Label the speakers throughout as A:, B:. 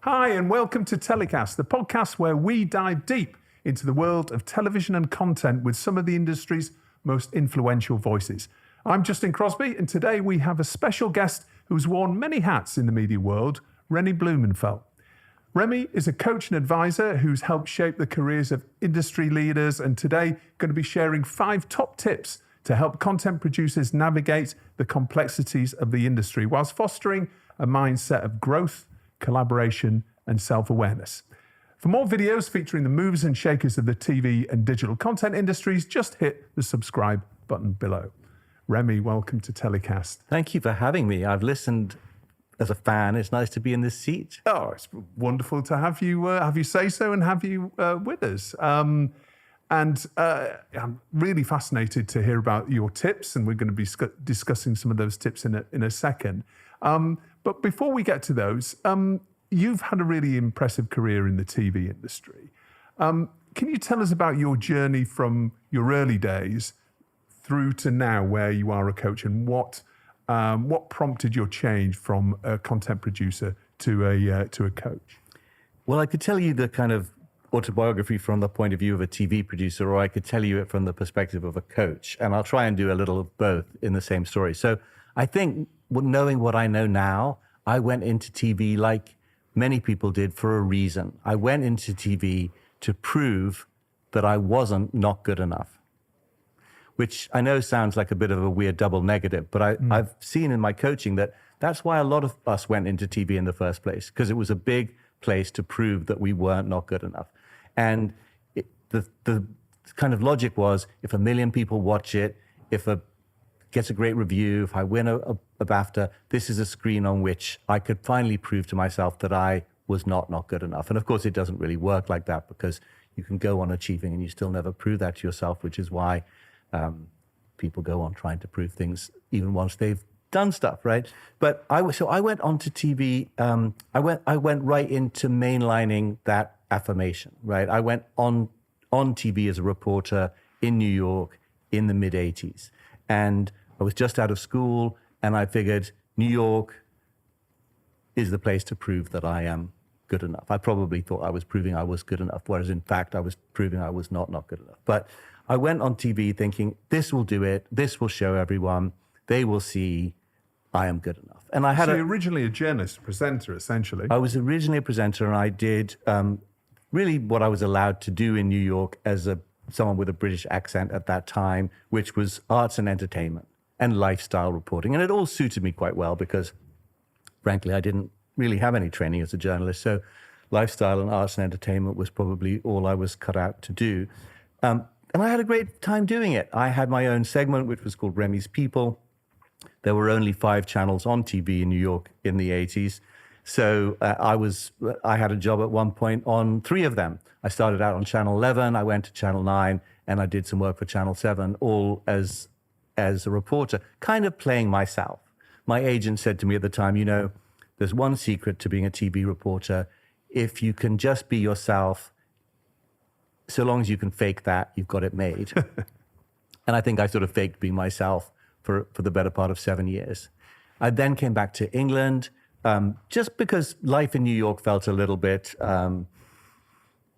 A: Hi, and welcome to TellyCast, the podcast where we dive deep into the world of television and content with some of the industry's most influential voices. I'm Justin Crosby, and today we have a special guest who's worn many hats in the media world, Remy Blumenfeld. Remy is a coach and advisor who's helped shape the careers of industry leaders, and today going to be sharing 5 top tips to help content producers navigate the complexities of the industry whilst fostering a mindset of growth, collaboration, and self-awareness. For more videos featuring the movers and shakers of the TV and digital content industries, just hit the subscribe button below. Remy, welcome to TellyCast.
B: Thank you for having me. I've listened as a fan. It's nice to be in this seat.
A: Oh, it's wonderful to have you say so and have you with us. I'm really fascinated to hear about your tips, and we're going to be discussing some of those tips in a second. But before we get to those, you've had a really impressive career in the TV industry. Can you tell us about your journey from your early days through to now, where you are a coach, and what prompted your change from a content producer to a coach?
B: Well, I could tell you the kind of autobiography from the point of view of a TV producer, or I could tell you it from the perspective of a coach, and I'll try and do a little of both in the same story. So I think knowing what I know now, I went into TV like many people did for a reason. I went into TV to prove that I wasn't not good enough, which I know sounds like a bit of a weird double negative, but I've seen in my coaching that that's why a lot of us went into TV in the first place, because it was a big place to prove that we weren't not good enough. And the kind of logic was, if 1 million people watch it, if it gets a great review, if I win a BAFTA, this is a screen on which I could finally prove to myself that I was not good enough. And of course, it doesn't really work like that, because you can go on achieving and you still never prove that to yourself, which is why people go on trying to prove things even once they've done stuff, right? But I went onto TV. I went right into mainlining that affirmation, right? I went on TV as a reporter in New York in the mid '80s, and I was just out of school, and I figured New York is the place to prove that I am good enough. I probably thought I was proving I was good enough, whereas in fact I was proving I was not good enough. But I went on TV thinking, this will do it. This will show everyone. They will see I am good enough. And I had
A: so you're originally a journalist, presenter, essentially.
B: I was originally a presenter, and I did really what I was allowed to do in New York as someone with a British accent at that time, which was arts and entertainment and lifestyle reporting. And it all suited me quite well because, frankly, I didn't really have any training as a journalist. So lifestyle and arts and entertainment was probably all I was cut out to do. And I had a great time doing it. I had my own segment, which was called Remy's People. There were only 5 channels on TV in New York in the 80s. So I had a job at one point on 3 of them. I started out on Channel 11, I went to Channel 9, and I did some work for Channel 7, all as a reporter, kind of playing myself. My agent said to me at the time, you know, there's one secret to being a TV reporter. If you can just be yourself, so long as you can fake that, you've got it made. And I think I sort of faked being myself for the better part of 7 years. I then came back to England, just because life in New York felt a little bit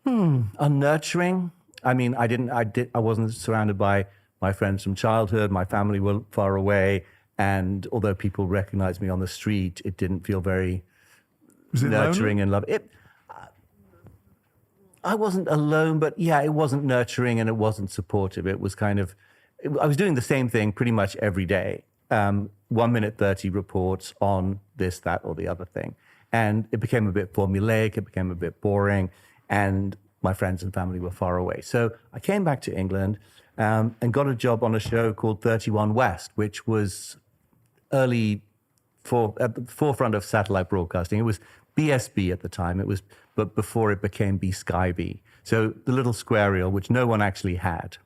B: unnurturing. I mean, I wasn't surrounded by my friends from childhood. My family were far away, and although people recognized me on the street, it didn't feel very nurturing and loving. I wasn't alone, but yeah, it wasn't nurturing and it wasn't supportive. It was kind of, I was doing the same thing pretty much every day. 1 minute 30 reports on this, that, or the other thing. And it became a bit formulaic, it became a bit boring, and my friends and family were far away. So I came back to England and got a job on a show called 31 West, which was at the forefront of satellite broadcasting. It was BSB at the time, but before it became BSkyB. So the little square reel, which no one actually had.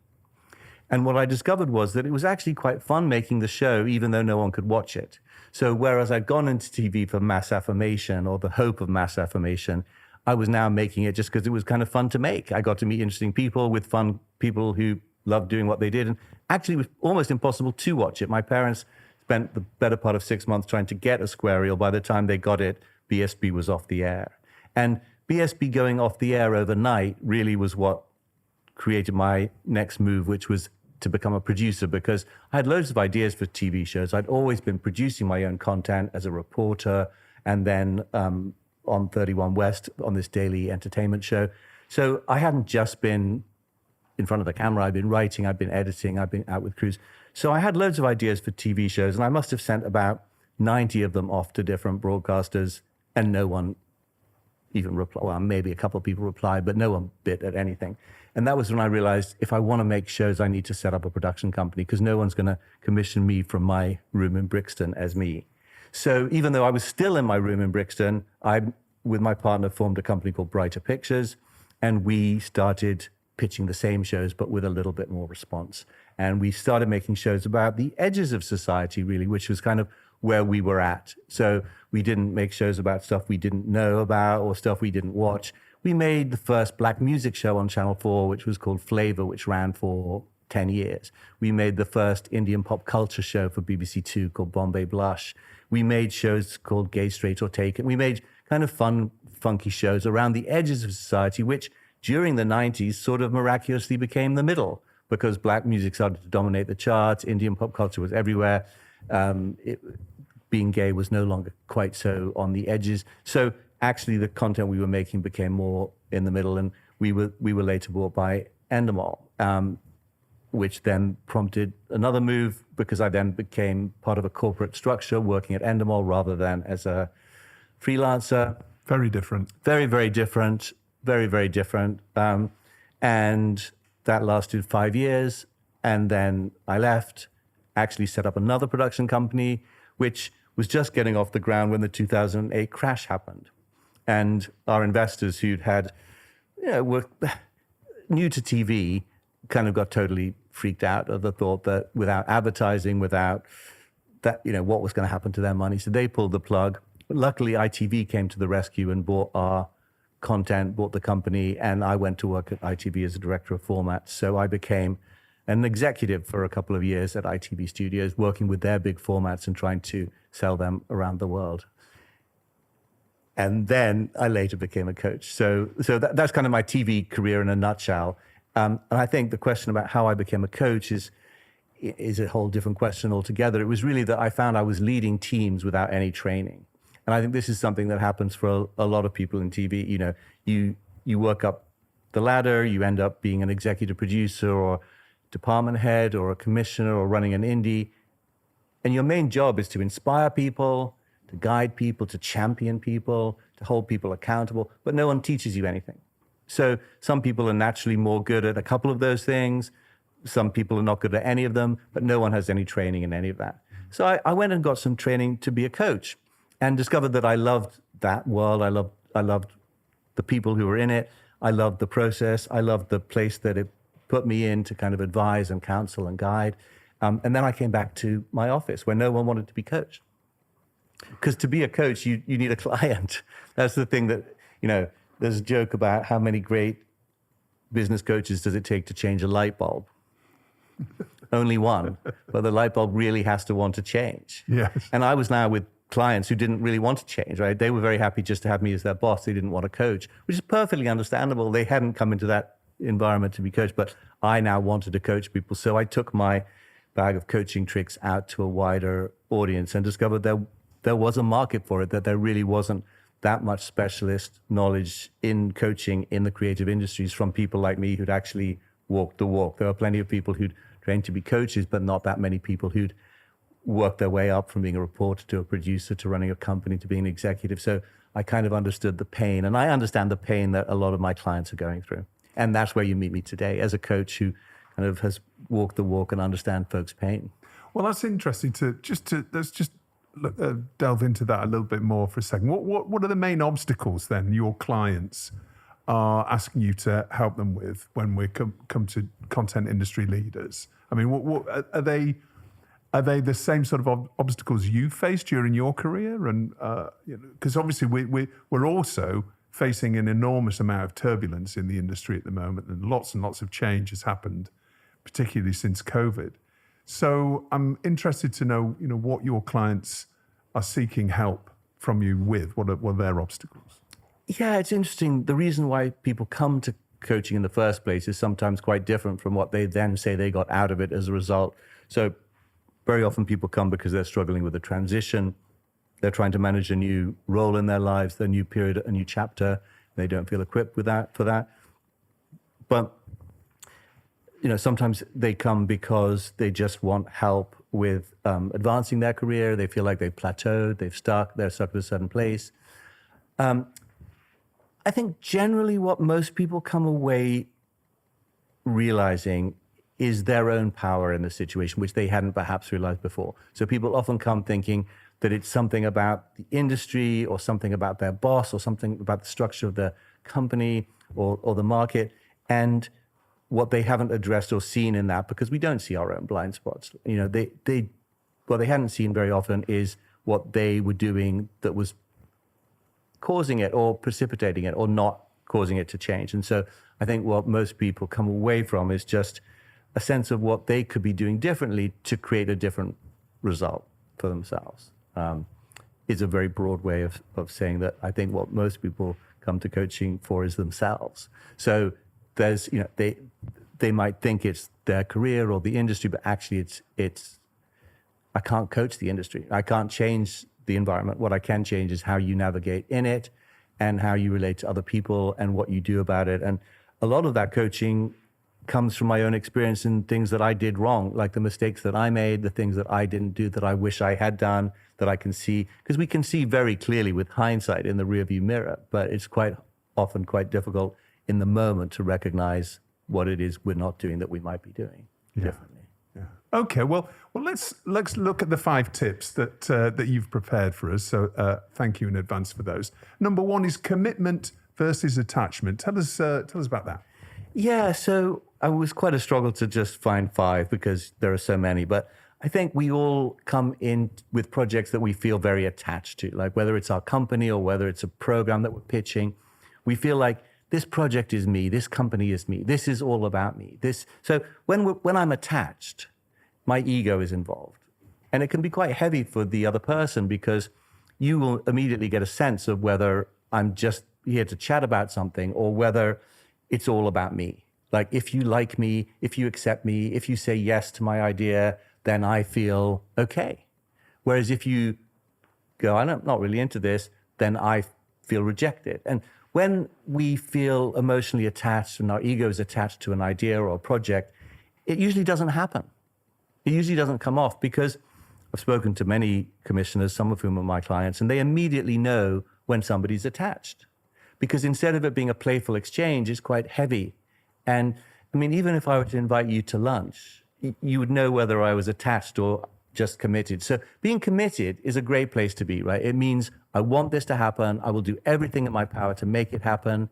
B: And what I discovered was that it was actually quite fun making the show, even though no one could watch it. So whereas I'd gone into TV for mass affirmation or the hope of mass affirmation, I was now making it just because it was kind of fun to make. I got to meet interesting people with fun people who loved doing what they did. And actually it was almost impossible to watch it. My parents spent the better part of 6 months trying to get a square reel. By the time they got it, BSB was off the air. And BSB going off the air overnight really was what created my next move, which was to become a producer, because I had loads of ideas for TV shows. I'd always been producing my own content as a reporter, and then on 31 West on this daily entertainment show. So I hadn't just been in front of the camera. I've been writing, I've been editing, I've been out with crews. So I had loads of ideas for TV shows, and I must have sent about 90 of them off to different broadcasters, and no one even replied. Well, maybe a couple of people replied, but no one bit at anything. And that was when I realized, if I want to make shows, I need to set up a production company, because no one's going to commission me from my room in Brixton as me. So even though I was still in my room in Brixton, I, with my partner, formed a company called Brighter Pictures, and we started pitching the same shows, but with a little bit more response. And we started making shows about the edges of society, really, which was kind of where we were at. So we didn't make shows about stuff we didn't know about or stuff we didn't watch. We made the first black music show on Channel 4, which was called Flavor, which ran for 10 years. We made the first Indian pop culture show for BBC Two called Bombay Blush. We made shows called Gay, Straight or Taken. We made kind of fun, funky shows around the edges of society, which during the 90s sort of miraculously became the middle, because black music started to dominate the charts. Indian pop culture was everywhere. Being gay was no longer quite so on the edges. So actually the content we were making became more in the middle, and we were later bought by Endemol, which then prompted another move, because I then became part of a corporate structure working at Endemol rather than as a freelancer.
A: Very different.
B: Very, very different. Very, very different. And that lasted 5 years. And then I left, actually set up another production company, which was just getting off the ground when the 2008 crash happened. And our investors, who'd had, were new to TV, kind of got totally freaked out at the thought that without advertising, without that, what was going to happen to their money. So they pulled the plug. But luckily, ITV came to the rescue and bought our content, bought the company, and I went to work at ITV as a director of format. So I became an executive for a couple of years at ITV Studios, working with their big formats and trying to sell them around the world. And then I later became a coach. So that's kind of my TV career in a nutshell. And I think the question about how I became a coach is a whole different question altogether. It was really that I found I was leading teams without any training. And I think this is something that happens for a lot of people in TV. You work up the ladder, you end up being an executive producer or department head or a commissioner or running an indie. And your main job is to inspire people, to guide people, to champion people, to hold people accountable, but no one teaches you anything. So some people are naturally more good at a couple of those things. Some people are not good at any of them, but no one has any training in any of that. So I went and got some training to be a coach and discovered that I loved that world. I loved the people who were in it. I loved the process. I loved the place that it put me in to kind of advise and counsel and guide. And then I came back to my office where no one wanted to be coached. Because to be a coach, you need a client. That's the thing that, there's a joke about how many great business coaches does it take to change a light bulb? Only one. But the light bulb really has to want to change.
A: Yes.
B: And I was now with clients who didn't really want to change, right? They were very happy just to have me as their boss. They didn't want to coach, which is perfectly understandable. They hadn't come into that environment to be coached, but I now wanted to coach people. So I took my bag of coaching tricks out to a wider audience and discovered there was a market for it, that there really wasn't that much specialist knowledge in coaching in the creative industries from people like me who'd actually walked the walk. There were plenty of people who'd trained to be coaches, but not that many people who'd worked their way up from being a reporter to a producer to running a company to being an executive. So I kind of understood the pain, and I understand the pain that a lot of my clients are going through. And that's where you meet me today as a coach who kind of has walked the walk and understand folks' pain.
A: Well, that's interesting let's just delve into that a little bit more for a second. What are the main obstacles then your clients are asking you to help them with when we come to content industry leaders? I mean, what are they? Are they the same sort of obstacles you faced during your career? And because obviously we're also facing an enormous amount of turbulence in the industry at the moment, and lots of change has happened, particularly since COVID. So I'm interested to know, what your clients are seeking help from you with. What are their obstacles?
B: Yeah, it's interesting. The reason why people come to coaching in the first place is sometimes quite different from what they then say they got out of it as a result. So very often people come because they're struggling with a transition. They're trying to manage a new role in their lives, their new period, a new chapter. They don't feel equipped with that for that. But sometimes they come because they just want help with advancing their career. They feel like they've plateaued, they're stuck at a certain place. I think generally what most people come away realizing is their own power in the situation, which they hadn't perhaps realized before. So people often come thinking that it's something about the industry or something about their boss or something about the structure of the company or the market. And what they haven't addressed or seen in that, because we don't see our own blind spots. What they hadn't seen very often is what they were doing that was causing it or precipitating it or not causing it to change. And so I think what most people come away from is just a sense of what they could be doing differently to create a different result for themselves. Is a very broad way of saying that. I think what most people come to coaching for is themselves. So there's, they might think it's their career or the industry, but actually it's I can't coach the industry. I can't change the environment. What I can change is how you navigate in it and how you relate to other people and what you do about it. And a lot of that coaching comes from my own experience in things that I did wrong, like the mistakes that I made, the things that I didn't do that I wish I had done, that I can see, because we can see very clearly with hindsight in the rearview mirror, but it's quite often quite difficult in the moment to recognize what it is we're not doing that we might be doing differently.
A: Yeah. Okay. Well, let's look at the 5 tips that you've prepared for us. So thank you in advance for those. Number 1 is commitment versus attachment. Tell us about that.
B: Yeah. So it was quite a struggle to just find 5 because there are so many. But I think we all come in with projects that we feel very attached to, like whether it's our company or whether it's a program that we're pitching. We feel like this project is me, this company is me, this is all about me. So when I'm attached, my ego is involved. And it can be quite heavy for the other person because you will immediately get a sense of whether I'm just here to chat about something or whether it's all about me. Like if you like me, if you accept me, if you say yes to my idea, then I feel okay. Whereas if you go, I'm not really into this, then I feel rejected. And when we feel emotionally attached and our ego is attached to an idea or a project, it usually doesn't happen. It usually doesn't come off because I've spoken to many commissioners, some of whom are my clients, and they immediately know when somebody's attached. Because instead of it being a playful exchange, it's quite heavy. And I mean, even if I were to invite you to lunch, you would know whether I was attached or just committed. So being committed is a great place to be, right? It means I want this to happen. I will do everything in my power to make it happen,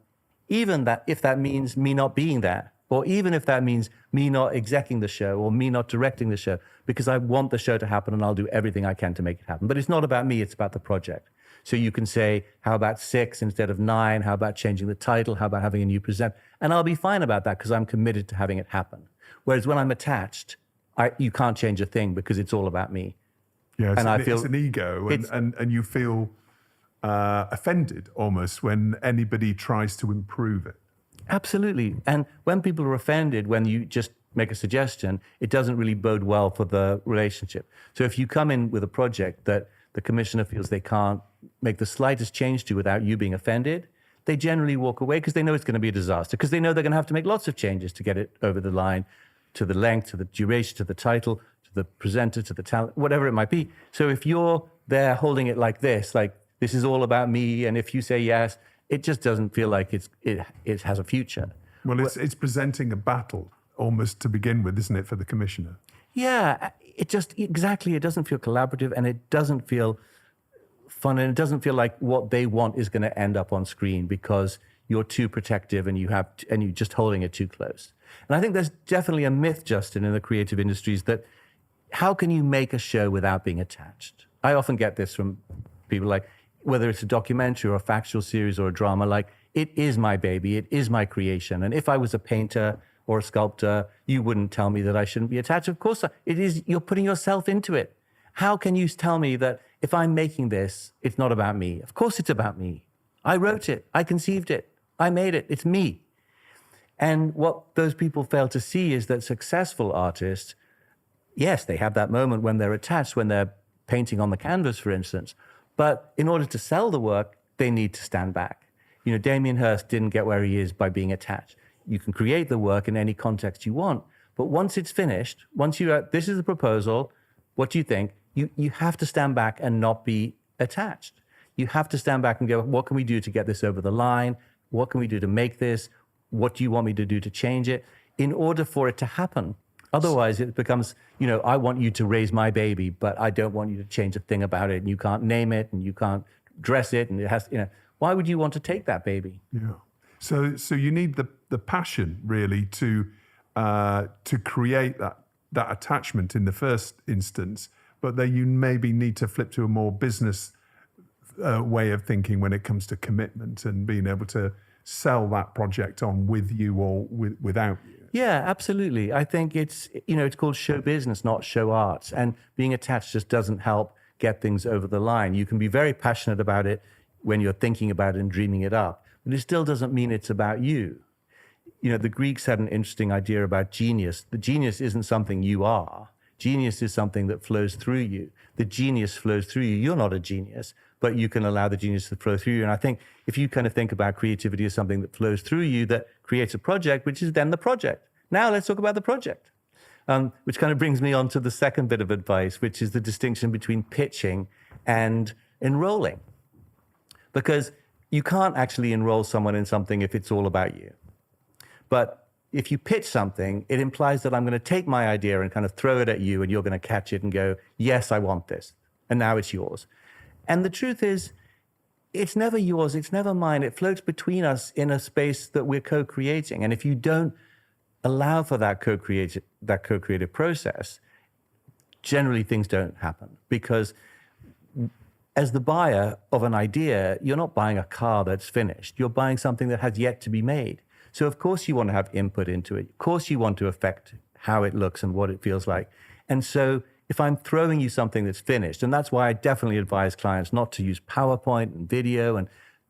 B: even if that means me not being there, or even if that means me not executing the show or me not directing the show, because I want the show to happen and I'll do everything I can to make it happen. But it's not about me, it's about the project. So you can say, how about 6 instead of 9? How about changing the title? How about having a new presenter? And I'll be fine about that because I'm committed to having it happen. Whereas when I'm attached, you can't change a thing because it's all about me.
A: Yeah,
B: and I feel
A: it's an ego, and you feel offended almost when anybody tries to improve it.
B: Absolutely. And when people are offended, when you just make a suggestion, it doesn't really bode well for the relationship. So if you come in with a project that the commissioner feels they can't make the slightest change to without you being offended, they generally walk away because they know it's going to be a disaster, because they know they're going to have to make lots of changes to get it over the line, to the length, to the duration, to the title, to the presenter, to the talent, whatever it might be. So if you're there holding it like this is all about me, and if you say yes, it just doesn't feel like it has a future.
A: Well, it's presenting a battle almost to begin with, isn't it, for the commissioner?
B: Yeah, it doesn't feel collaborative, and it doesn't feel fun, and it doesn't feel like what they want is going to end up on screen because you're too protective and you're just holding it too close. And I think there's definitely a myth, Justin, in the creative industries that how can you make a show without being attached? I often get this from people, like whether it's a documentary or a factual series or a drama, like it is my baby, it is my creation. And if I was a painter or a sculptor, you wouldn't tell me that I shouldn't be attached. Of course, it is. You're putting yourself into it. How can you tell me that if I'm making this, it's not about me? Of course it's about me. I wrote it. I conceived it. I made it. It's me. And what those people fail to see is that successful artists, yes, they have that moment when they're attached, when they're painting on the canvas, for instance. But in order to sell the work, they need to stand back. Damien Hirst didn't get where he is by being attached. You can create the work in any context you want, but once it's finished, once this is the proposal, what do you think? You have to stand back and not be attached. You have to stand back and go, what can we do to get this over the line? What can we do to make this? What do you want me to do to change it? In order for it to happen. Otherwise, it becomes, I want you to raise my baby, but I don't want you to change a thing about it. And you can't name it, and you can't dress it, and it has, why would you want to take that baby?
A: Yeah. So you need the passion really to create that attachment in the first instance, but then you maybe need to flip to a more business way of thinking when it comes to commitment and being able to sell that project on with you or without you.
B: Yeah, absolutely. I think it's called show business, not show arts. And being attached just doesn't help get things over the line. You can be very passionate about it when you're thinking about it and dreaming it up, but it still doesn't mean it's about you. The Greeks had an interesting idea about genius. The genius isn't something you are. Genius is something that flows through you. The genius flows through you. You're not a genius, but you can allow the genius to flow through you. And I think if you kind of think about creativity as something that flows through you, that creates a project, which is then the project. Now let's talk about the project, which kind of brings me on to the second bit of advice, which is the distinction between pitching and enrolling. Because you can't actually enroll someone in something if it's all about you. But if you pitch something, it implies that I'm going to take my idea and kind of throw it at you, and you're going to catch it and go, yes, I want this. And now it's yours. And the truth is, it's never yours. It's never mine. It floats between us in a space that we're co-creating. And if you don't allow for that co-creative process, generally things don't happen. Because as the buyer of an idea, you're not buying a car that's finished. You're buying something that has yet to be made. So of course you want to have input into it. Of course you want to affect how it looks and what it feels like. And so if I'm throwing you something that's finished, and that's why I definitely advise clients not to use PowerPoint and video. And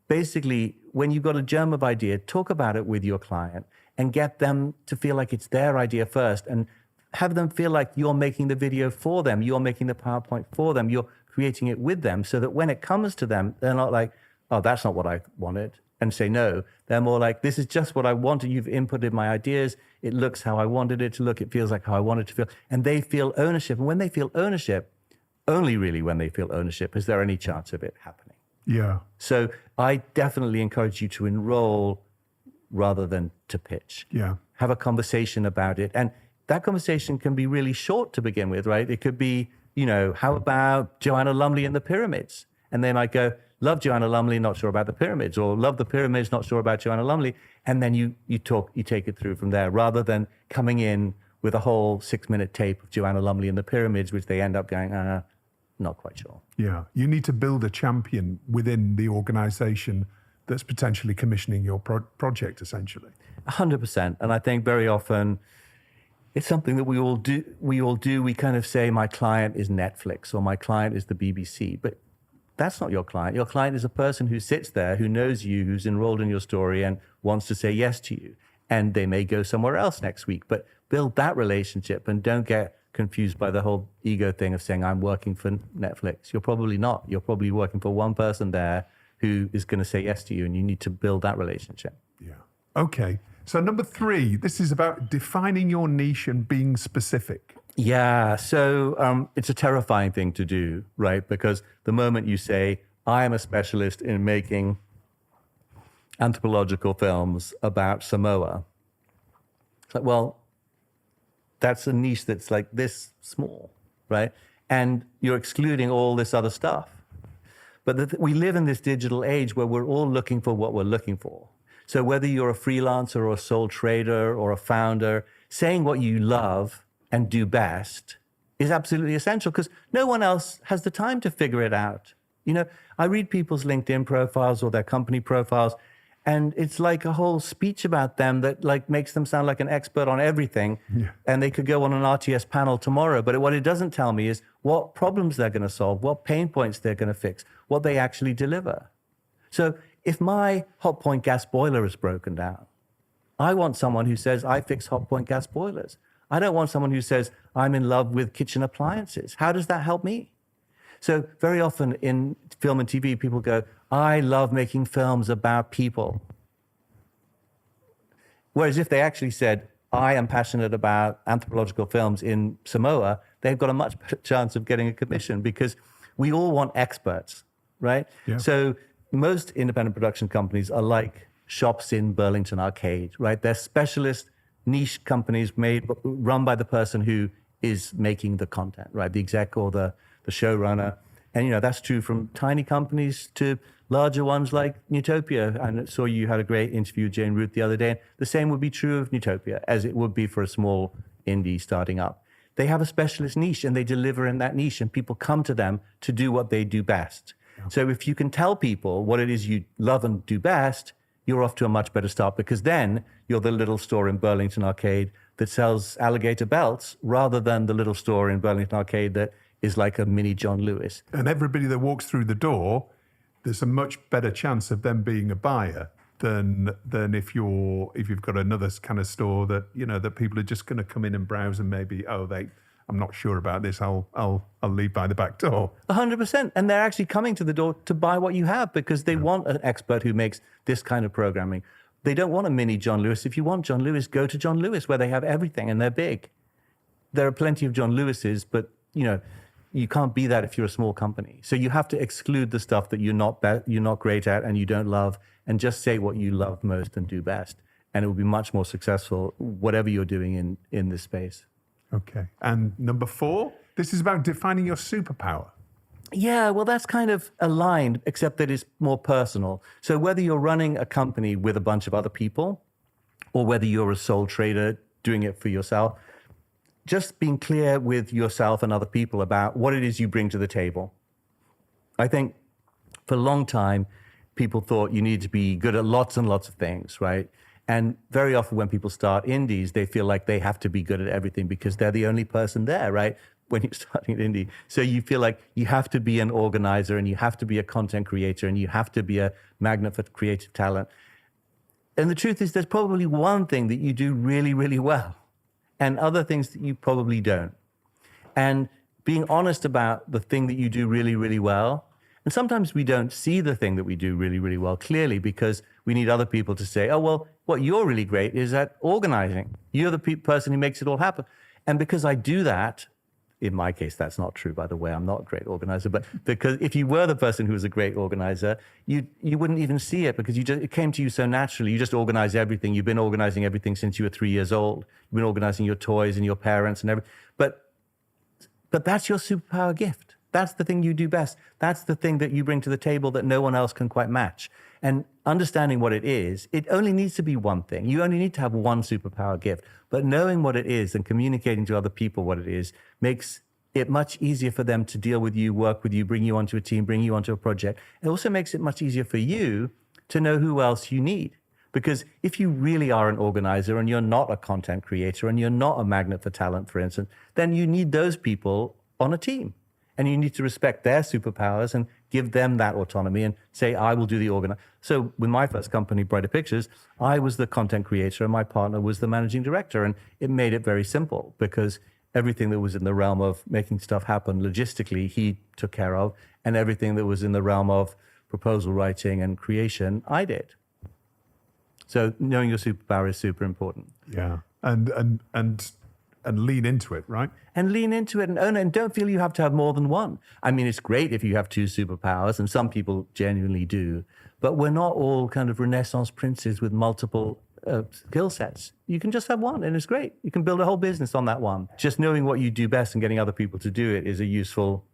B: basically, when you've got a germ of idea, talk about it with your client and get them to feel like it's their idea first, and have them feel like you're making the video for them, you're making the PowerPoint for them, you're creating it with them, so that when it comes to them, they're not like, oh, that's not what I wanted, and say no. They're more like, this is just what I wanted. You've inputted my ideas. It looks how I wanted it to look. It feels like how I want it to feel. And they feel ownership. And when they feel ownership, only really when they feel ownership, is there any chance of it happening.
A: Yeah.
B: So I definitely encourage you to enroll rather than to pitch.
A: Yeah.
B: Have a conversation about it. And that conversation can be really short to begin with, right? It could be, how about Joanna Lumley and the pyramids? And they might go, love Joanna Lumley, not sure about the pyramids, or love the pyramids, not sure about Joanna Lumley. And then you take it through from there, rather than coming in with a whole 6-minute tape of Joanna Lumley and the pyramids, which they end up going, not quite sure.
A: Yeah. You need to build a champion within the organization that's potentially commissioning your project, essentially.
B: 100%. And I think very often it's something that we all do. We kind of say, my client is Netflix or my client is the BBC, but that's not your client. Your client is a person who sits there, who knows you, who's enrolled in your story and wants to say yes to you. And they may go somewhere else next week, but build that relationship and don't get confused by the whole ego thing of saying, I'm working for Netflix. You're probably not. You're probably working for one person there who is going to say yes to you, and you need to build that relationship.
A: Yeah. Okay. So number 3, this is about defining your niche and being specific.
B: Yeah. So it's a terrifying thing to do, right? Because the moment you say, I am a specialist in making anthropological films about Samoa, it's like, well, that's a niche that's like this small, right? And you're excluding all this other stuff. But we live in this digital age where we're all looking for what we're looking for. So whether you're a freelancer or a sole trader or a founder, saying what you love and do best is absolutely essential, because no one else has the time to figure it out. I read people's LinkedIn profiles or their company profiles, and it's like a whole speech about them that like makes them sound like an expert on everything. Yeah. And they could go on an RTS panel tomorrow. But what it doesn't tell me is what problems they're going to solve, what pain points they're going to fix, what they actually deliver. So if my hot point gas boiler is broken down, I want someone who says, I fix hot point gas boilers. I don't want someone who says, I'm in love with kitchen appliances. How does that help me? So very often in film and TV, people go, I love making films about people. Whereas if they actually said, I am passionate about anthropological films in Samoa, they've got a much better chance of getting a commission because we all want experts, right?
A: Yeah.
B: So most independent production companies are like shops in Burlington Arcade, right? They're specialist niche companies run by the person who is making the content, right? The exec or the showrunner. And, that's true from tiny companies to larger ones like Newtopia. I saw you had a great interview with Jane Root the other day. And the same would be true of Newtopia as it would be for a small indie starting up. They have a specialist niche and they deliver in that niche and people come to them to do what they do best. Yeah. So if you can tell people what it is you love and do best, you're off to a much better start because then you're the little store in Burlington Arcade that sells alligator belts rather than the little store in Burlington Arcade that is like a mini John Lewis.
A: And everybody that walks through the door, there's a much better chance of them being a buyer than if you've got another kind of store that that people are just going to come in and browse and maybe I'm not sure about this. I'll leave by the back door.
B: 100%. And they're actually coming to the door to buy what you have because they want an expert who makes this kind of programming. They don't want a mini John Lewis. If you want John Lewis, go to John Lewis where they have everything and they're big. There are plenty of John Lewises, but you can't be that if you're a small company. So you have to exclude the stuff that you're not great at and you don't love, and just say what you love most and do best. And it will be much more successful, whatever you're doing in this space.
A: Okay. And number 4, this is about defining your superpower.
B: Yeah, well, that's kind of aligned, except that it's more personal. So whether you're running a company with a bunch of other people, or whether you're a sole trader doing it for yourself, just being clear with yourself and other people about what it is you bring to the table. I think for a long time, people thought you need to be good at lots and lots of things, right? And very often when people start indies, they feel like they have to be good at everything because they're the only person there, right? When you're starting an indie. So you feel like you have to be an organizer and you have to be a content creator and you have to be a magnet for creative talent. And the truth is there's probably one thing that you do really, really well and other things that you probably don't. And being honest about the thing that you do really, really well. And sometimes we don't see the thing that we do really, really well clearly because we need other people to say, oh, well, what you're really great is at organizing. You're the person who makes it all happen. And because I do that, in my case, that's not true, by the way, I'm not a great organizer, but because if you were the person who was a great organizer, you wouldn't even see it because it came to you so naturally. You just organize everything. You've been organizing everything since you were 3 years old. You've been organizing your toys and your parents and everything. But that's your superpower gift. That's the thing you do best. That's the thing that you bring to the table that no one else can quite match. And understanding what it is, it only needs to be one thing. You only need to have one superpower gift. But knowing what it is and communicating to other people what it is makes it much easier for them to deal with you, work with you, bring you onto a team, bring you onto a project. It also makes it much easier for you to know who else you need. Because if you really are an organizer and you're not a content creator and you're not a magnet for talent, for instance, then you need those people on a team. And you need to respect their superpowers and give them that autonomy and say, I will do the organize. So with my first company, Brighter Pictures, I was the content creator and my partner was the managing director. And it made it very simple because everything that was in the realm of making stuff happen logistically, he took care of. And everything that was in the realm of proposal writing and creation, I did. So knowing your superpower is super important.
A: Yeah. And lean into it, right?
B: And lean into it and own it. And don't feel you have to have more than one. I mean, it's great if you have 2 superpowers, and some people genuinely do. But we're not all kind of Renaissance princes with multiple skill sets. You can just have one, and it's great. You can build a whole business on that one. Just knowing what you do best and getting other people to do it is a useful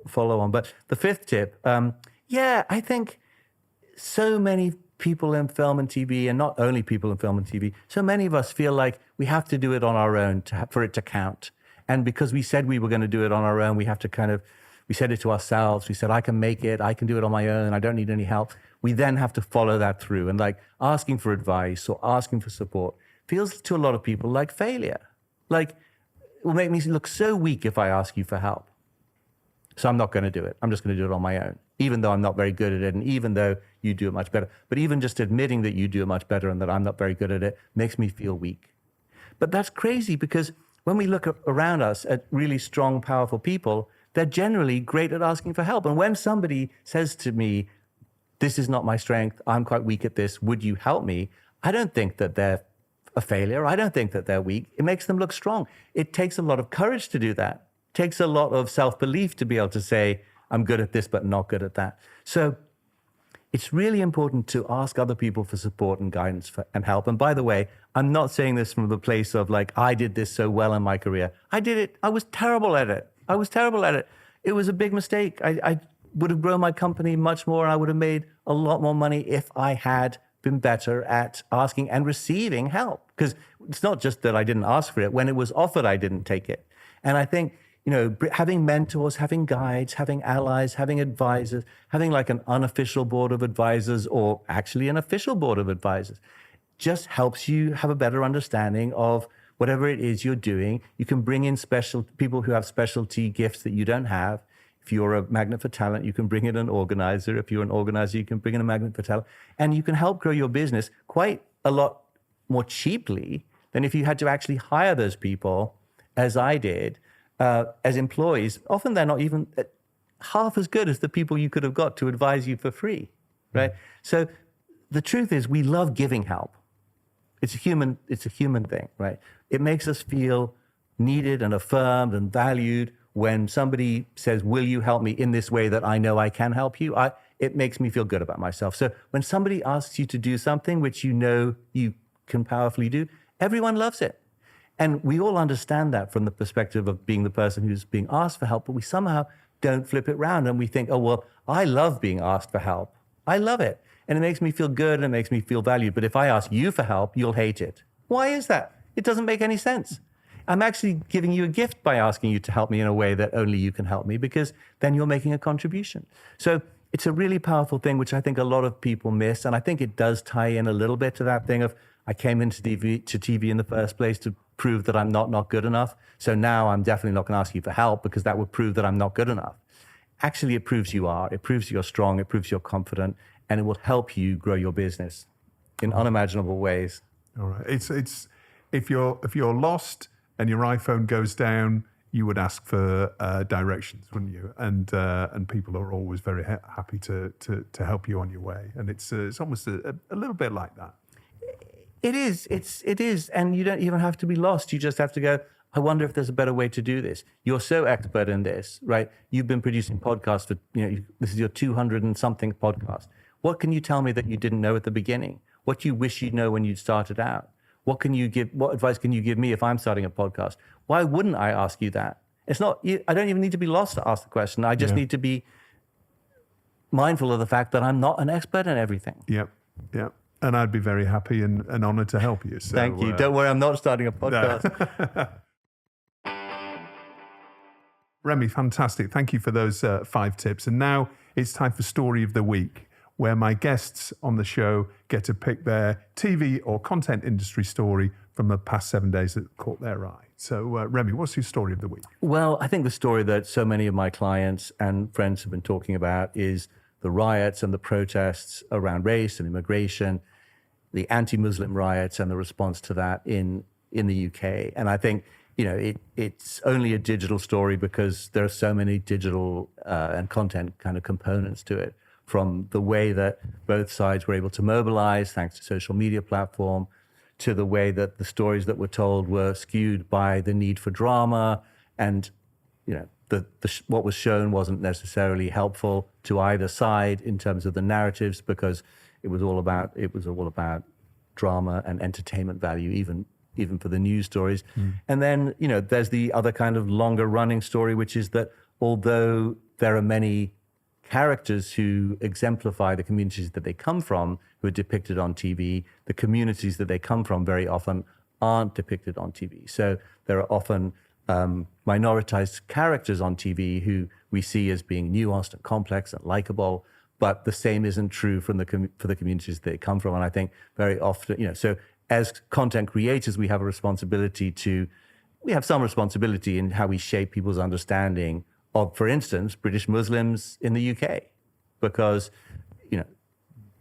B: follow-on. But the 5th tip, I think so many people in film and TV, and not only people in film and TV, so many of us feel like we have to do it on our own for it to count. And because we said we were going to do it on our own, we have to we said it to ourselves. We said, I can make it. I can do it on my own. I don't need any help. We then have to follow that through. And like asking for advice or asking for support feels to a lot of people like failure. Like, it will make me look so weak if I ask you for help. So I'm not going to do it. I'm just going to do it on my own. even though I'm not very good at it, and even though you do it much better. But even just admitting that you do it much better and that I'm not very good at it makes me feel weak. But that's crazy, because when we look around us at really strong, powerful people, they're generally great at asking for help. And when somebody says to me, this is not my strength, I'm quite weak at this, would you help me? I don't think that they're a failure. I don't think that they're weak. It makes them look strong. It takes a lot of courage to do that. It takes a lot of self-belief to be able to say, I'm good at this, but not good at that. So it's really important to ask other people for support and guidance and help. And by the way, I'm not saying this from the place of like, I did this so well in my career. I did it. I was terrible at it. It was a big mistake. I would have grown my company much more. I would have made a lot more money if I had been better at asking and receiving help. Because it's not just that I didn't ask for it. When it was offered, I didn't take it. And I think, having mentors, having guides, having allies, having advisors, having like an unofficial board of advisors or actually an official board of advisors just helps you have a better understanding of whatever it is you're doing. You can bring in special people who have specialty gifts that you don't have. If you're a magnet for talent, you can bring in an organizer. If you're an organizer, you can bring in a magnet for talent. And you can help grow your business quite a lot more cheaply than if you had to actually hire those people, as I did, as employees. Often they're not even half as good as the people you could have got to advise you for free, right? So the truth is we love giving help. It's a human thing, right? It makes us feel needed and affirmed and valued when somebody says, will you help me in this way that I know I can help you? It makes me feel good about myself. So when somebody asks you to do something which you know you can powerfully do, everyone loves it. And we all understand that from the perspective of being the person who's being asked for help, but we somehow don't flip it around and we think, oh, well, I love being asked for help. I love it. And it makes me feel good and it makes me feel valued. But if I ask you for help, you'll hate it. Why is that? It doesn't make any sense. I'm actually giving you a gift by asking you to help me in a way that only you can help me, because then you're making a contribution. So it's a really powerful thing, which I think a lot of people miss. And I think it does tie in a little bit to that thing of, I came into TV in the first place to prove that I'm not good enough. So now I'm definitely not going to ask you for help because that would prove that I'm not good enough. Actually, it proves you are. It proves you're strong. It proves you're confident, and it will help you grow your business in unimaginable ways.
A: All right. It's if you're lost and your iPhone goes down, you would ask for directions, wouldn't you? And people are always very happy to help you on your way. And it's almost a little bit like that.
B: It is. It is. And you don't even have to be lost. You just have to go, I wonder if there's a better way to do this. You're so expert in this, right? You've been producing podcasts for, this is your 200 and something podcast. What can you tell me that you didn't know at the beginning? What do you wish you'd know when you started out? What advice can you give me if I'm starting a podcast? Why wouldn't I ask you that? I don't even need to be lost to ask the question. I just need to be mindful of the fact that I'm not an expert in everything.
A: Yep. And I'd be very happy and honored to help you. So,
B: thank you. Don't worry, I'm not starting a podcast.
A: No. Remy, fantastic. Thank you for those 5 tips. And now it's time for Story of the Week, where my guests on the show get to pick their TV or content industry story from the past 7 days that caught their eye. So, Remy, what's your story of the week?
B: Well, I think the story that so many of my clients and friends have been talking about is the riots and the protests around race and immigration, the anti-Muslim riots and the response to that in the UK. And I think, it's only a digital story because there are so many digital and content kind of components to it, from the way that both sides were able to mobilize thanks to social media platform, to the way that the stories that were told were skewed by the need for drama, and what was shown wasn't necessarily helpful to either side in terms of the narratives, because it was all about drama and entertainment value, even for the news stories. And then there's the other kind of longer running story, which is that although there are many characters who exemplify the communities that they come from who are depicted on TV, the communities that they come from very often aren't depicted on TV. So there are often minoritized characters on TV who we see as being nuanced and complex and likable, but the same isn't true for the communities they come from. And I think very often, so as content creators, we have some responsibility in how we shape people's understanding of, for instance, British Muslims in the UK, because,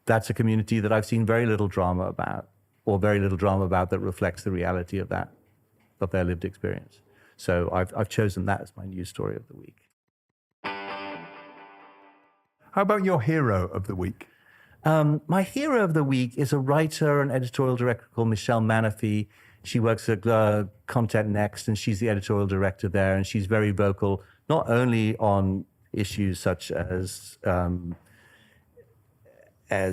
B: that's a community that I've seen very little drama about, or very little drama about that reflects the reality of their lived experience. So I've chosen that as my news story of the week.
A: How about your hero of the week?
B: My hero of the week is a writer and editorial director called Michelle Manafee. She works at Content Next, and she's the editorial director there. And she's very vocal, not only on issues such as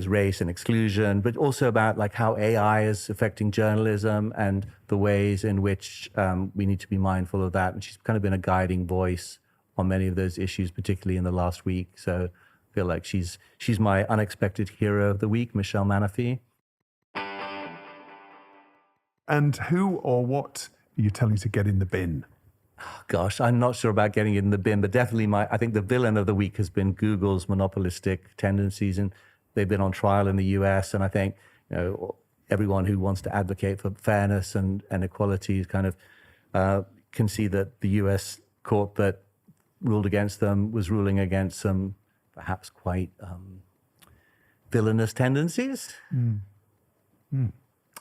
B: race and exclusion, but also about like how AI is affecting journalism and the ways in which we need to be mindful of that. And she's kind of been a guiding voice on many of those issues, particularly in the last week. So I feel like she's my unexpected hero of the week, Michelle Manafee.
A: And who or what are you telling to get in the bin?
B: Gosh, I'm not sure about getting it in the bin, but definitely I think the villain of the week has been Google's monopolistic tendencies, and they've been on trial in the US. And I think, everyone who wants to advocate for fairness and equality kind of can see that the US court that ruled against them was ruling against some perhaps quite villainous tendencies.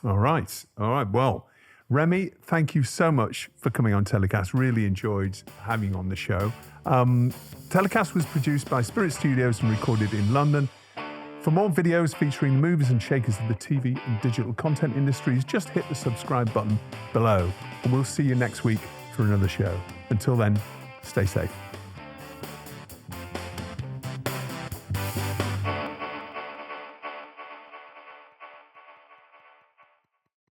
A: All right. Well, Remy, thank you so much for coming on TellyCast. Really enjoyed having you on the show. TellyCast was produced by Spirit Studios and recorded in London. For more videos featuring the movers and shakers of the TV and digital content industries, just hit the subscribe button below. And we'll see you next week for another show. Until then, stay safe.